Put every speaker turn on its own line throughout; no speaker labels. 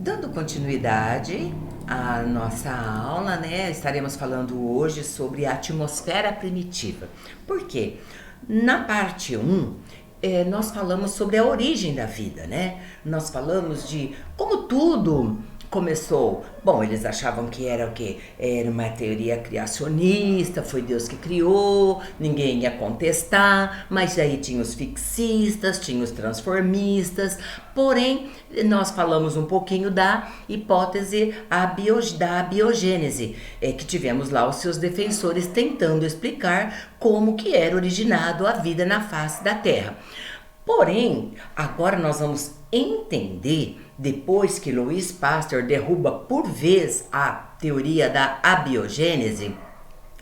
Dando continuidade à nossa aula, né? Estaremos falando hoje sobre a atmosfera primitiva. Por quê? Na parte 1, nós falamos sobre a origem da vida, né? Nós falamos de como tudo começou. Bom, eles achavam que era o quê? Era uma teoria criacionista, foi Deus que criou, ninguém ia contestar, mas aí tinha os fixistas, tinha os transformistas, porém, nós falamos um pouquinho da hipótese da biogênese, que tivemos lá os seus defensores tentando explicar como que era originado a vida na face da Terra. Porém, agora nós vamos entender, depois que Louis Pasteur derruba por vez a teoria da abiogênese,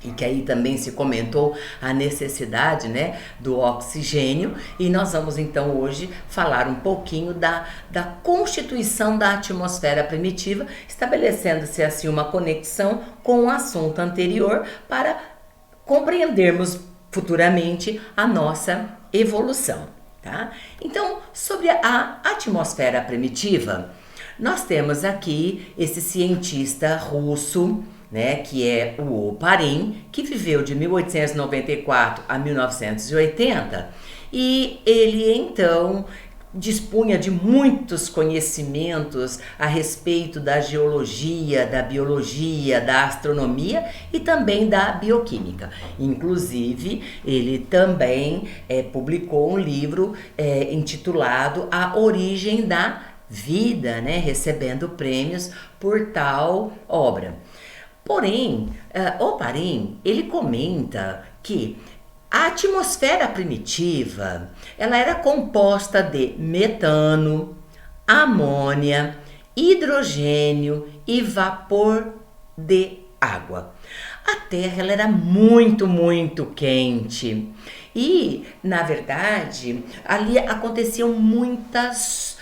e que aí também se comentou a necessidade, né, do oxigênio, e nós vamos então hoje falar um pouquinho da constituição da atmosfera primitiva, estabelecendo-se assim uma conexão com o assunto anterior para compreendermos futuramente a nossa evolução. Tá? Então, sobre a atmosfera primitiva, nós temos aqui esse cientista russo, né, que é o Oparin, que viveu de 1894 a 1980, e ele então dispunha de muitos conhecimentos a respeito da geologia, da biologia, da astronomia e também da bioquímica. Inclusive, ele também publicou um livro intitulado A Origem da Vida, né, recebendo prêmios por tal obra. Porém, Oparin, ele comenta que a atmosfera primitiva, ela era composta de metano, amônia, hidrogênio e vapor de água. A Terra ela era muito, muito quente e, na verdade, ali aconteciam muitas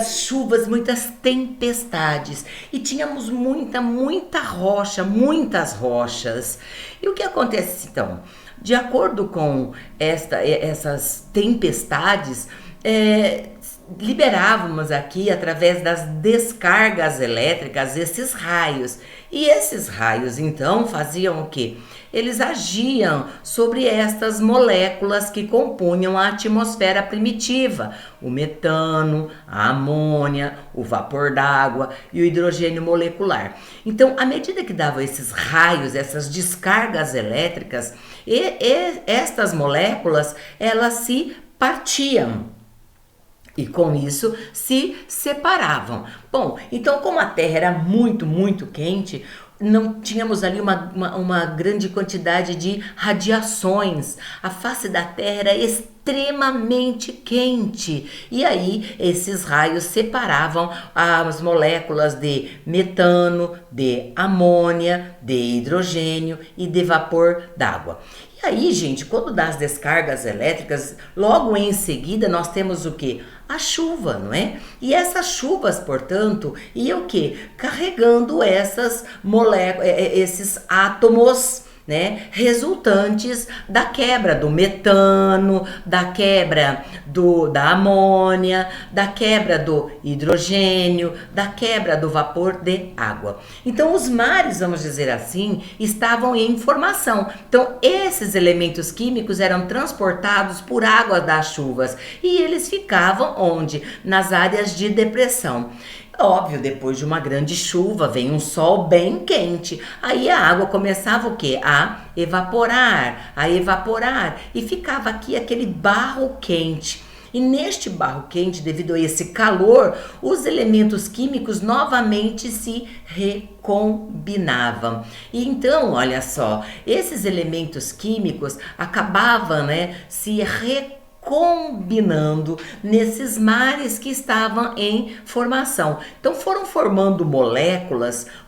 chuvas, muitas tempestades e tínhamos muita rocha, muitas rochas. E o que acontece então? De acordo com essas tempestades, liberávamos aqui através das descargas elétricas esses raios. E esses raios então faziam o quê? Eles agiam sobre estas moléculas que compunham a atmosfera primitiva, o metano, a amônia, o vapor d'água e o hidrogênio molecular. Então, à medida que davam esses raios, essas descargas elétricas, estas moléculas, elas se partiam. E com isso se separavam. Bom, então como a Terra era muito, muito quente, não tínhamos ali uma grande quantidade de radiações. A face da Terra era extremamente quente. E aí esses raios separavam as moléculas de metano, de amônia, de hidrogênio e de vapor d'água. E aí, gente, quando dá as descargas elétricas, logo em seguida nós temos o quê? A chuva, não é? E essas chuvas, portanto, iam o quê? Carregando essas moléculas, esses átomos, né, resultantes da quebra do metano, da quebra da amônia, da quebra do hidrogênio, da quebra do vapor de água. Então, os mares, vamos dizer assim, estavam em formação. Então, esses elementos químicos eram transportados por água das chuvas e eles ficavam onde? Nas áreas de depressão. Óbvio, depois de uma grande chuva, vem um sol bem quente. Aí a água começava o quê? A evaporar, e ficava aqui aquele barro quente. E neste barro quente, devido a esse calor, os elementos químicos novamente se recombinavam. E então, olha só, esses elementos químicos acabavam, né, se combinando nesses mares que estavam em formação. Então foram formando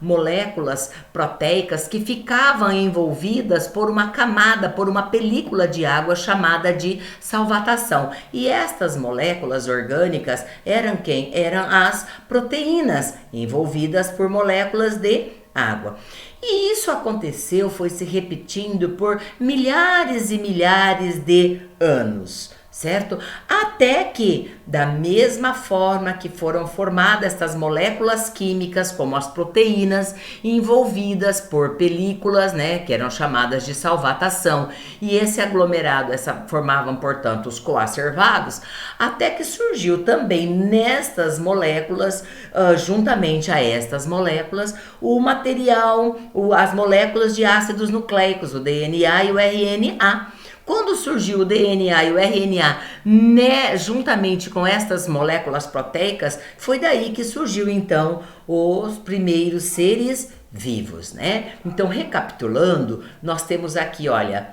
moléculas proteicas que ficavam envolvidas por uma camada, por uma película de água chamada de solvatação. E estas moléculas orgânicas eram quem? Eram as proteínas envolvidas por moléculas de água. E isso aconteceu, foi se repetindo por milhares e milhares de anos. certo? Até que, da mesma forma que foram formadas estas moléculas químicas, como as proteínas, envolvidas por películas, né, que eram chamadas de salvatação, e esse aglomerado, formavam, portanto, os coacervados, até que surgiu também nestas moléculas, juntamente a estas moléculas, o material, as moléculas de ácidos nucleicos, o DNA e o RNA. Quando surgiu o DNA e o RNA, né, juntamente com estas moléculas proteicas, foi daí que surgiu então os primeiros seres vivos, né? Então, recapitulando, nós temos aqui, olha,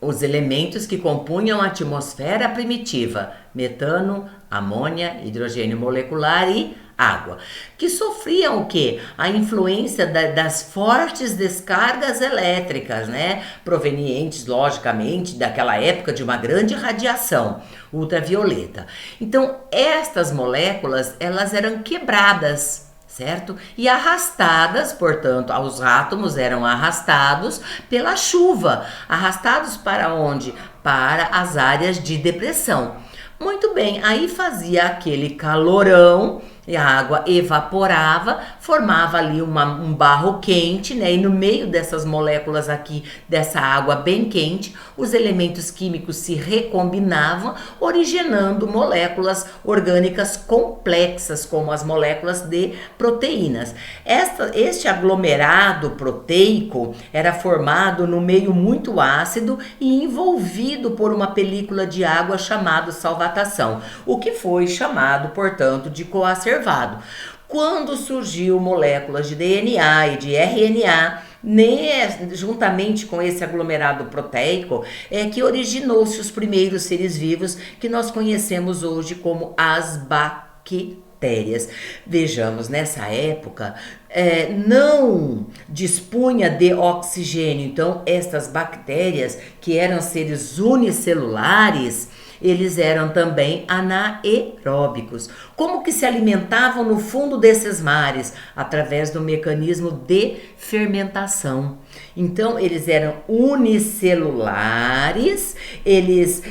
os elementos que compunham a atmosfera primitiva: metano, amônia, hidrogênio molecular e água, que sofriam o quê? A influência das fortes descargas elétricas, né? Provenientes, logicamente, daquela época de uma grande radiação ultravioleta. Então, estas moléculas, elas eram quebradas, certo? E arrastadas, portanto, os átomos eram arrastados pela chuva. Arrastados para onde? Para as áreas de depressão. Muito bem, aí fazia aquele calorão, e a água evaporava, formava ali um barro quente, né? E no meio dessas moléculas aqui, dessa água bem quente, os elementos químicos se recombinavam, originando moléculas orgânicas complexas, como as moléculas de proteínas. Este aglomerado proteico era formado no meio muito ácido e envolvido por uma película de água chamada salvatação, o que foi chamado, portanto, de coacervado. Quando surgiu moléculas de DNA e de RNA, juntamente com esse aglomerado proteico, é que originou-se os primeiros seres vivos que nós conhecemos hoje como as bactérias. Vejamos, nessa época não dispunha de oxigênio, então estas bactérias, que eram seres unicelulares, eles eram também anaeróbicos. Como que se alimentavam no fundo desses mares? Através do mecanismo de fermentação. Então, eles eram unicelulares, eles,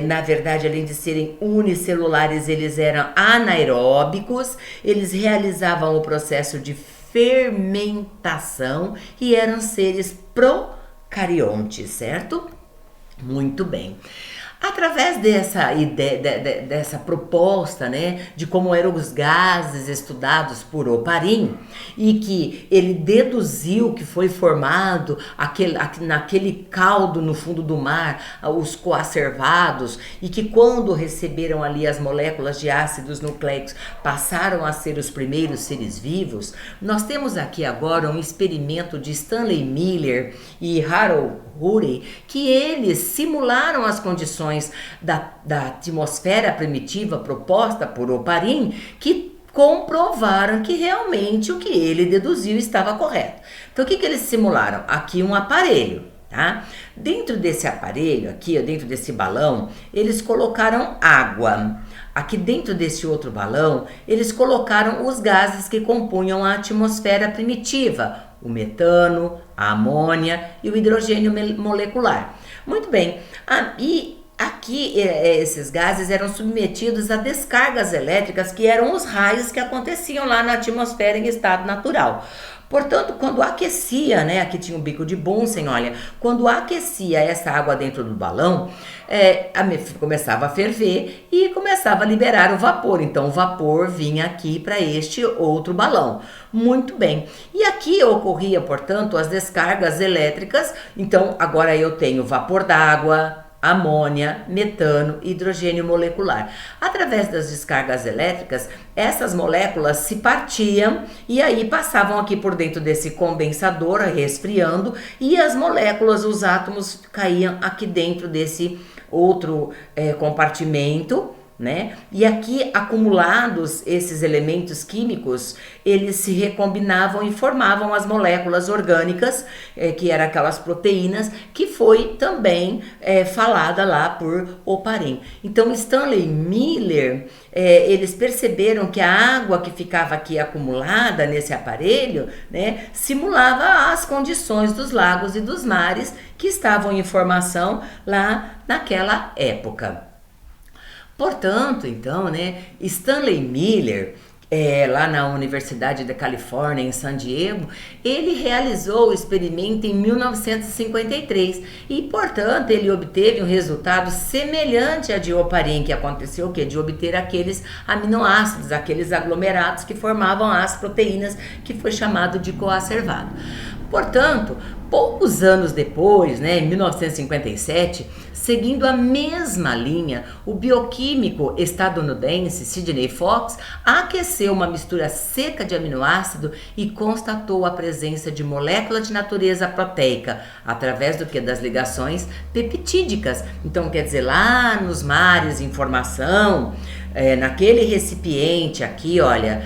na verdade, além de serem unicelulares, eles eram anaeróbicos, eles realizavam o processo de fermentação e eram seres procariontes, certo? Muito bem. Através dessa ideia, dessa proposta, né, de como eram os gases estudados por Oparin, e que ele deduziu que foi formado naquele caldo no fundo do mar, os coacervados, e que quando receberam ali as moléculas de ácidos nucleicos passaram a ser os primeiros seres vivos, nós temos aqui agora um experimento de Stanley Miller e Harold Urey, que eles simularam as condições da atmosfera primitiva proposta por Oparin, que comprovaram que realmente o que ele deduziu estava correto. Então, o que eles simularam? Aqui um aparelho, tá? Dentro desse aparelho, aqui, dentro desse balão, eles colocaram água. Aqui dentro desse outro balão, eles colocaram os gases que compunham a atmosfera primitiva: o metano, a amônia e o hidrogênio molecular. Muito bem, e aqui esses gases eram submetidos a descargas elétricas, que eram os raios que aconteciam lá na atmosfera em estado natural. Portanto, quando aquecia, né, aqui tinha um bico de Bunsen, olha, quando aquecia essa água dentro do balão, começava a ferver e começava a liberar o vapor. Então, o vapor vinha aqui para este outro balão. Muito bem. E aqui ocorria, portanto, as descargas elétricas. Então, agora eu tenho vapor d'água, amônia, metano, hidrogênio molecular. Através das descargas elétricas, essas moléculas se partiam e aí passavam aqui por dentro desse condensador, resfriando, e as moléculas, os átomos, caíam aqui dentro desse outro compartimento, né? E aqui, acumulados esses elementos químicos, eles se recombinavam e formavam as moléculas orgânicas, que eram aquelas proteínas, que foi também falada lá por Oparin. Então, Stanley Miller, eles perceberam que a água que ficava aqui acumulada nesse aparelho, né, simulava as condições dos lagos e dos mares que estavam em formação lá naquela época. Portanto, então, né, Stanley Miller, lá na Universidade da Califórnia, em San Diego, ele realizou o experimento em 1953 e, portanto, ele obteve um resultado semelhante a de Oparin, que aconteceu o quê? De obter aqueles aminoácidos, aqueles aglomerados que formavam as proteínas, que foi chamado de coacervado. Portanto, poucos anos depois, né, em 1957, seguindo a mesma linha, o bioquímico estadunidense Sidney Fox aqueceu uma mistura seca de aminoácido e constatou a presença de molécula de natureza proteica, através do que? Das ligações peptídicas. Então, quer dizer, lá nos mares em formação, naquele recipiente aqui, olha,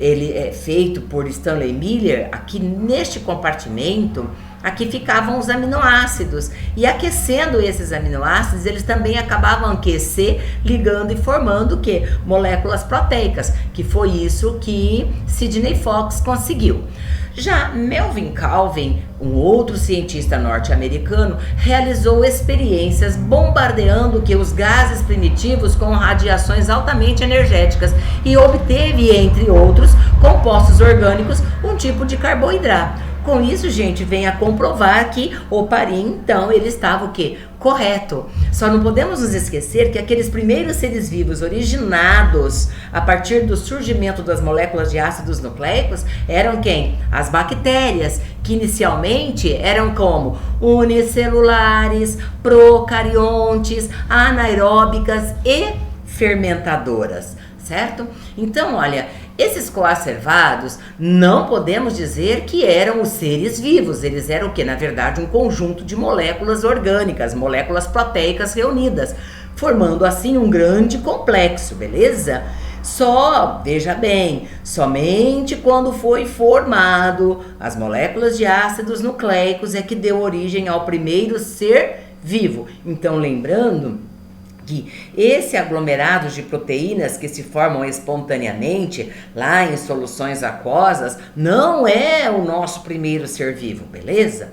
ele é feito por Stanley Miller, aqui neste compartimento, aqui ficavam os aminoácidos, e aquecendo esses aminoácidos, eles também acabavam aquecer, ligando e formando o quê? Moléculas proteicas, que foi isso que Sidney Fox conseguiu. Já Melvin Calvin, um outro cientista norte-americano, realizou experiências bombardeando que os gases primitivos com radiações altamente energéticas e obteve, entre outros, compostos orgânicos, um tipo de carboidrato. Com isso, gente, vem a comprovar que Oparin, então, ele estava o quê? Correto. Só não podemos nos esquecer que aqueles primeiros seres vivos originados a partir do surgimento das moléculas de ácidos nucleicos eram quem? As bactérias, que inicialmente eram como unicelulares, procariontes, anaeróbicas e fermentadoras, certo? Então, olha, esses coacervados não podemos dizer que eram os seres vivos, eles eram o que? Na verdade, um conjunto de moléculas orgânicas, moléculas proteicas reunidas, formando assim um grande complexo, beleza? Só, veja bem, somente quando foi formado as moléculas de ácidos nucleicos é que deu origem ao primeiro ser vivo. Então, lembrando que esse aglomerado de proteínas que se formam espontaneamente lá em soluções aquosas não é o nosso primeiro ser vivo, beleza?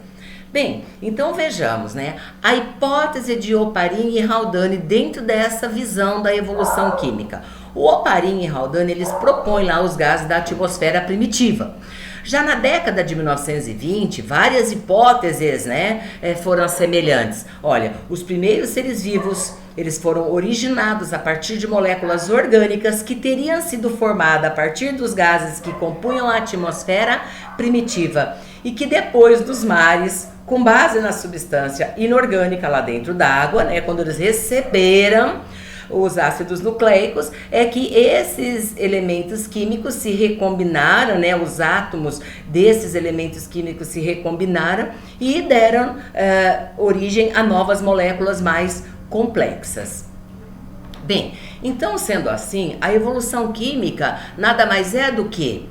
Bem, então vejamos, né? A hipótese de Oparin e Haldane dentro dessa visão da evolução química. O Oparin e Haldane, eles propõem lá os gases da atmosfera primitiva. Já na década de 1920, várias hipóteses, né, foram semelhantes. Olha, os primeiros seres vivos, eles foram originados a partir de moléculas orgânicas que teriam sido formadas a partir dos gases que compunham a atmosfera primitiva e que depois dos mares, com base na substância inorgânica lá dentro da água, né, quando eles receberam os ácidos nucleicos, é que esses elementos químicos se recombinaram, né, os átomos desses elementos químicos se recombinaram e deram origem a novas moléculas mais complexas. Bem, então, sendo assim, a evolução química nada mais é do que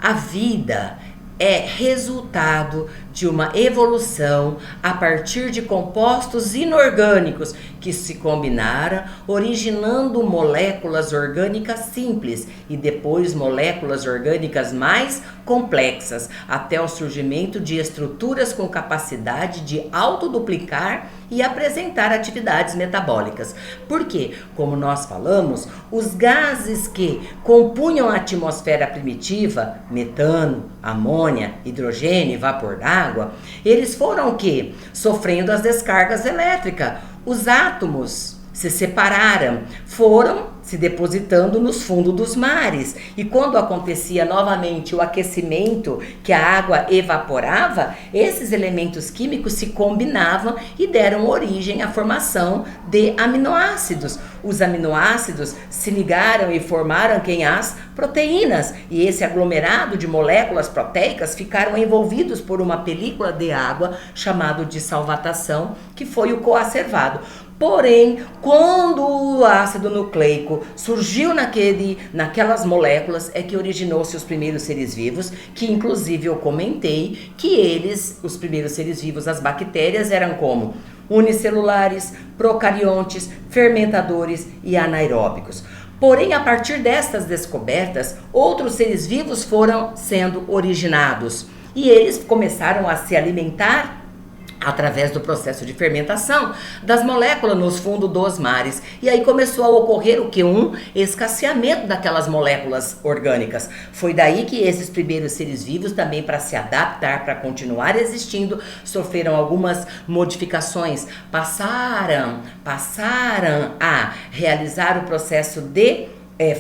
a vida é resultado de uma evolução a partir de compostos inorgânicos que se combinaram, originando moléculas orgânicas simples e depois moléculas orgânicas mais complexas, até o surgimento de estruturas com capacidade de autoduplicar e apresentar atividades metabólicas. Porque, como nós falamos, os gases que compunham a atmosfera primitiva, metano, amônia, hidrogênio e vapor d'água, eles foram o quê? Sofrendo as descargas elétricas. Os átomos se separaram, foram se depositando nos fundos dos mares. E quando acontecia novamente o aquecimento, que a água evaporava, esses elementos químicos se combinavam e deram origem à formação de aminoácidos. Os aminoácidos se ligaram e formaram quem? As proteínas. E esse aglomerado de moléculas proteicas ficaram envolvidos por uma película de água chamado de salvatação, que foi o coacervado. Porém, quando o ácido nucleico surgiu naquelas moléculas, é que originou-se os primeiros seres vivos, que inclusive eu comentei que os primeiros seres vivos, as bactérias, eram como unicelulares, procariontes, fermentadores e anaeróbicos. Porém, a partir destas descobertas, outros seres vivos foram sendo originados e eles começaram a se alimentar através do processo de fermentação das moléculas nos fundos dos mares. E aí começou a ocorrer o que? Um escasseamento daquelas moléculas orgânicas. Foi daí que esses primeiros seres vivos também, para se adaptar, para continuar existindo, sofreram algumas modificações, passaram a realizar o processo de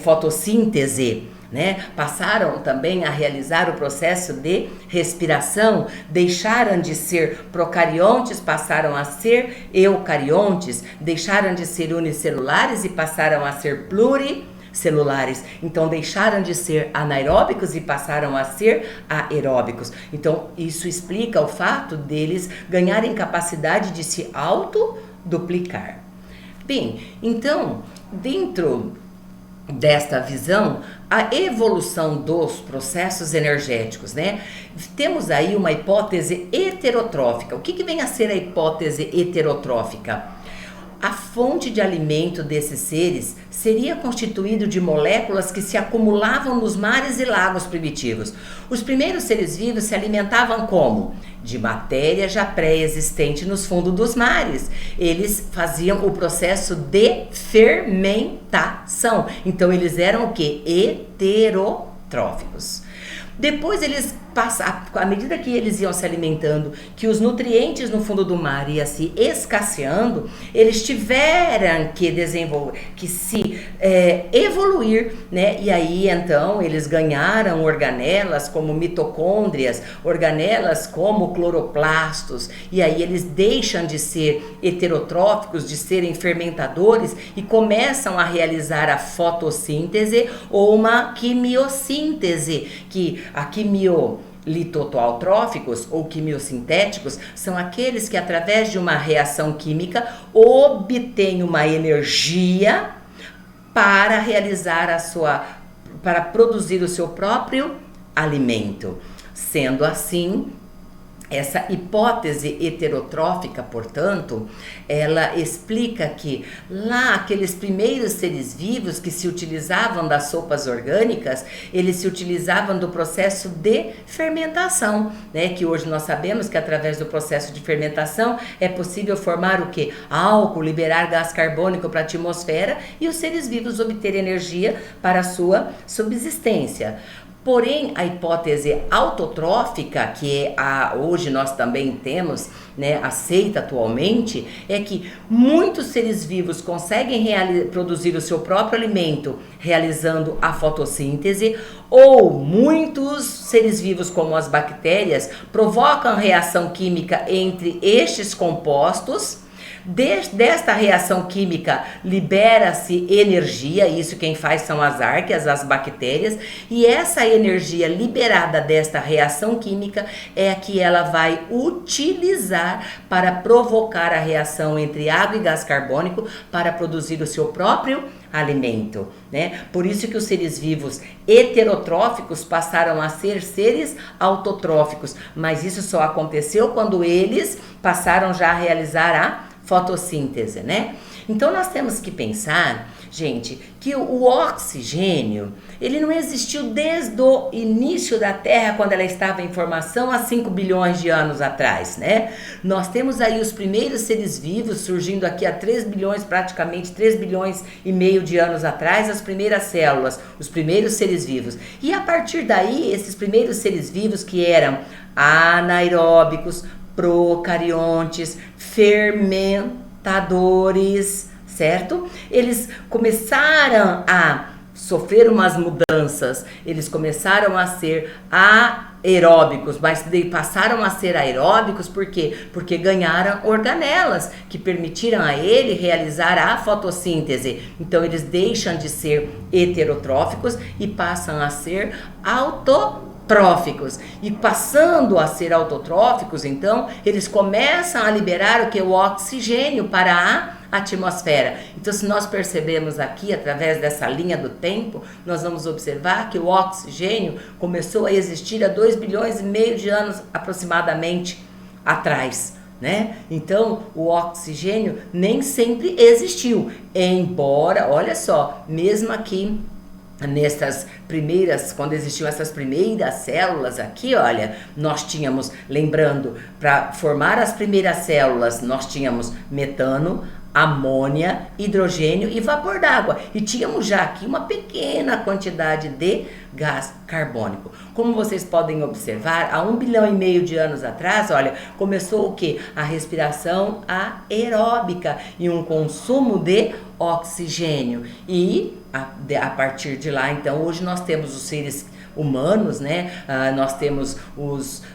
fotossíntese, né? Passaram também a realizar o processo de respiração, deixaram de ser procariontes, passaram a ser eucariontes, deixaram de ser unicelulares e passaram a ser pluricelulares. Então deixaram de ser anaeróbicos e passaram a ser aeróbicos. Então isso explica o fato deles ganharem capacidade de se autoduplicar. Bem, então, dentro desta visão, a evolução dos processos energéticos, né? Temos aí uma hipótese heterotrófica. O que vem a ser a hipótese heterotrófica? A fonte de alimento desses seres seria constituído de moléculas que se acumulavam nos mares e lagos primitivos. Os primeiros seres vivos se alimentavam como? De matéria já pré-existente nos fundos dos mares. Eles faziam o processo de fermentação. Então eles eram o quê? Heterotróficos. Depois eles à medida que eles iam se alimentando, que os nutrientes no fundo do mar iam se escasseando, eles tiveram que evoluir, né? E aí então eles ganharam organelas como mitocôndrias, organelas como cloroplastos, e aí eles deixam de ser heterotróficos, de serem fermentadores e começam a realizar a fotossíntese ou uma quimiossíntese, que a litotoautróficos ou quimiosintéticos são aqueles que, através de uma reação química, obtêm uma energia para para produzir o seu próprio alimento. Sendo assim, essa hipótese heterotrófica, portanto, ela explica que lá aqueles primeiros seres vivos que se utilizavam das sopas orgânicas, eles se utilizavam do processo de fermentação, né? Que hoje nós sabemos que através do processo de fermentação é possível formar o quê? Álcool, liberar gás carbônico para a atmosfera e os seres vivos obterem energia para a sua subsistência. Porém, a hipótese autotrófica, que hoje nós também temos, né, aceita atualmente, é que muitos seres vivos conseguem produzir o seu próprio alimento realizando a fotossíntese, ou muitos seres vivos, como as bactérias, provocam reação química entre estes compostos. Desta reação química libera-se energia, isso quem faz são as arqueas, as bactérias, e essa energia liberada desta reação química é a que ela vai utilizar para provocar a reação entre água e gás carbônico para produzir o seu próprio alimento, né? Por isso que os seres vivos heterotróficos passaram a ser seres autotróficos, mas isso só aconteceu quando eles passaram já a realizar a fotossíntese, né? Então nós temos que pensar, gente, que o oxigênio, ele não existiu desde o início da Terra, quando ela estava em formação, há 5 bilhões de anos atrás, né? Nós temos aí os primeiros seres vivos surgindo aqui há 3 bilhões, praticamente 3 bilhões e meio de anos atrás, as primeiras células, os primeiros seres vivos. E a partir daí, esses primeiros seres vivos que eram anaeróbicos, procariontes, fermentadores, certo? Eles começaram a sofrer umas mudanças, eles começaram a ser aeróbicos, mas passaram a ser aeróbicos por quê? Porque ganharam organelas que permitiram a ele realizar a fotossíntese. Então eles deixam de ser heterotróficos e passam a ser autotróficos. tróficos. E passando a ser autotróficos, então, eles começam a liberar o que? O oxigênio para a atmosfera. Então, se nós percebemos aqui, através dessa linha do tempo, nós vamos observar que o oxigênio começou a existir há 2,5 bilhões de anos aproximadamente atrás, né? Então, o oxigênio nem sempre existiu, embora, olha só, mesmo aqui nessas primeiras, quando existiam essas primeiras células aqui, olha, nós tínhamos, lembrando, para formar as primeiras células, nós tínhamos metano, amônia, hidrogênio e vapor d'água. E tínhamos já aqui uma pequena quantidade de gás carbônico. Como vocês podem observar, há 1,5 bilhão de anos atrás, olha, começou o que? A respiração aeróbica e um consumo de oxigênio. E a partir de lá, então, hoje nós temos os seres humanos, né? Nós temos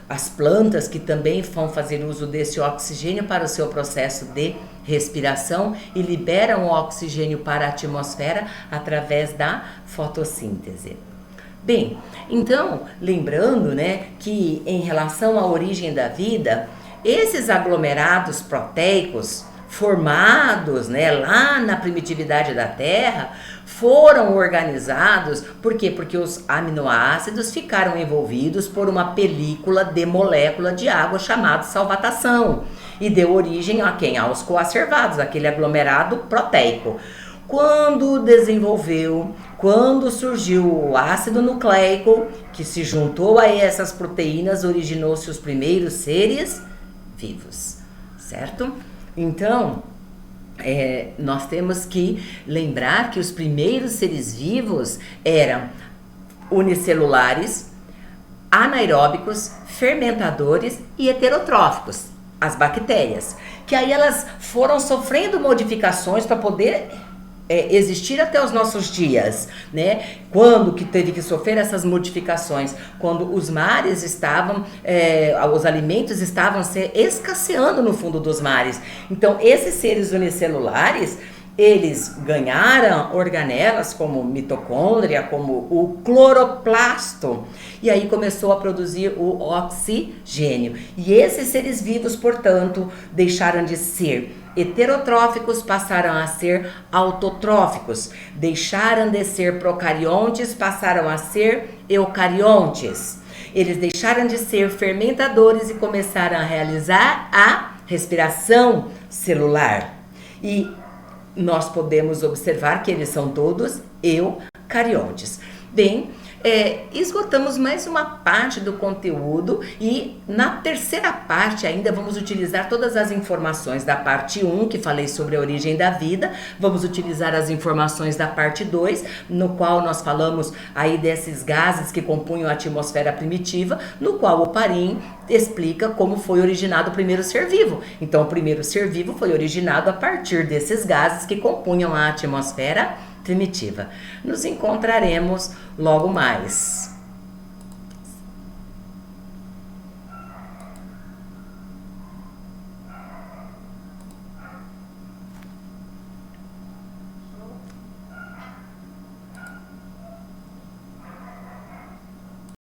as plantas que também vão fazer uso desse oxigênio para o seu processo de respiração e liberam o oxigênio para a atmosfera através da fotossíntese. Bem, então, lembrando, né, que em relação à origem da vida, esses aglomerados proteicos formados, né, lá na primitividade da Terra, foram organizados, por quê? Porque os aminoácidos ficaram envolvidos por uma película de molécula de água chamada solvatação e deu origem a quem? Aos coacervados, aquele aglomerado proteico. Quando surgiu o ácido nucleico, que se juntou a essas proteínas, originou-se os primeiros seres vivos, certo? Então, nós temos que lembrar que os primeiros seres vivos eram unicelulares, anaeróbicos, fermentadores e heterotróficos, as bactérias, que aí elas foram sofrendo modificações para poder existir até os nossos dias, né? Quando que teve que sofrer essas modificações? Quando os mares estavam, os alimentos estavam se escasseando no fundo dos mares. Então, esses seres unicelulares, eles ganharam organelas como mitocôndria, como o cloroplasto, e aí começou a produzir o oxigênio. E esses seres vivos, portanto, deixaram de ser heterotróficos, passaram a ser autotróficos, deixaram de ser procariontes, passaram a ser eucariontes. Eles deixaram de ser fermentadores e começaram a realizar a respiração celular. E nós podemos observar que eles são todos eucariontes. Bem, esgotamos mais uma parte do conteúdo e na terceira parte ainda vamos utilizar todas as informações da parte 1, que falei sobre a origem da vida, vamos utilizar as informações da parte 2, no qual nós falamos aí desses gases que compunham a atmosfera primitiva, no qual o Parim explica como foi originado o primeiro ser vivo. Então, o primeiro ser vivo foi originado a partir desses gases que compunham a atmosfera primitiva. Nos encontraremos logo mais.